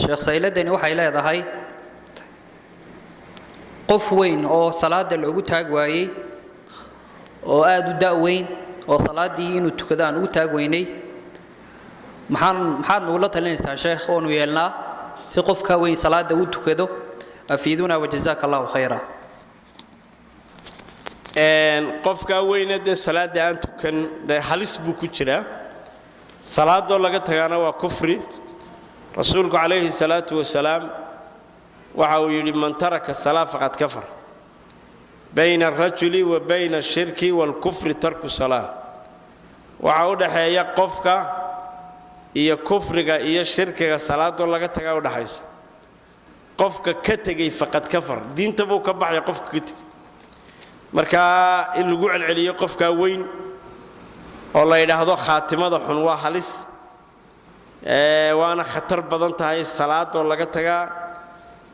sheekh sayladani waxay leedahay qof weyn oo salaada lagu taag waayay oo aad u daaweyn oo salaadii inuu tukadaan ugu taag weynay maxaad nuula talinaysaa sheekh oo nu yeelnaa si qofka weyn salaada uu tukado afiiduna wajazaakallahu khayra qofka weyn ee salaada aan tukan halis buu ku jiraa salaadoo laga tagana waa kufri rasuulku calayhi salaatu wasalaam waxa uu yiri man taraka salaa faqad kafar bayna ar-rajuli wa bayna ash-shirki wal-kufri tarku salaa waxa u dhaxeeya qofka iyo kufriga iyo shirkiga salaadoo laga tagaa u dhaxaysa qofka ka tagay faqad kafar diinta buu ka baxay qofka ka tagay marka in lagu celceliyo qofka weyn oo la yiraahdo khaatimada xun waa halis waana khatar badan tahay salaadoo laga tagaa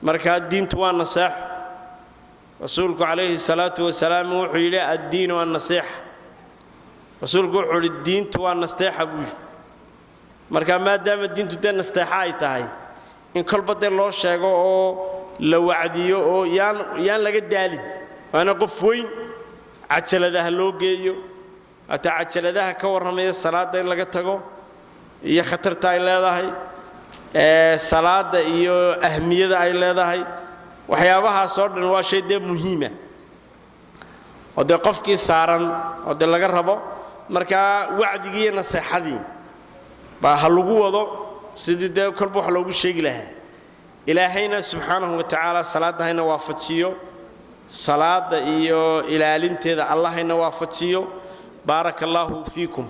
marka diintu waa naseex rasuulku calayhi salaatu wasalaam wuxuu yiri ad-diinu an-nasiih rasuulku wuxuu yiri diintu waa nasteexa buu marka maadaama diintu dee nasteexa ay tahay in kolba dee loo sheego oo la wacdiyo oo yaan laga daalin waana qof weyn cajaladaha loo geeyo ata cajaladaha ka warramaya salaada in laga tago iyo khatarta ay leedahay salaada iyo ahmiyada ay leedahay waxyaabaha soo dhan waa shay muhiim ah oo de qofkii saaran oo de laga rabo marka wacdigii naseexadii baa lagu wado sidii de kolba wax loogu sheegi lahaa ilaahayna subhanahu wa ta'ala salaadahayna waafajiyo salaada iyo ilaalinteeda allahayna waafajiyo barakallahu fiikum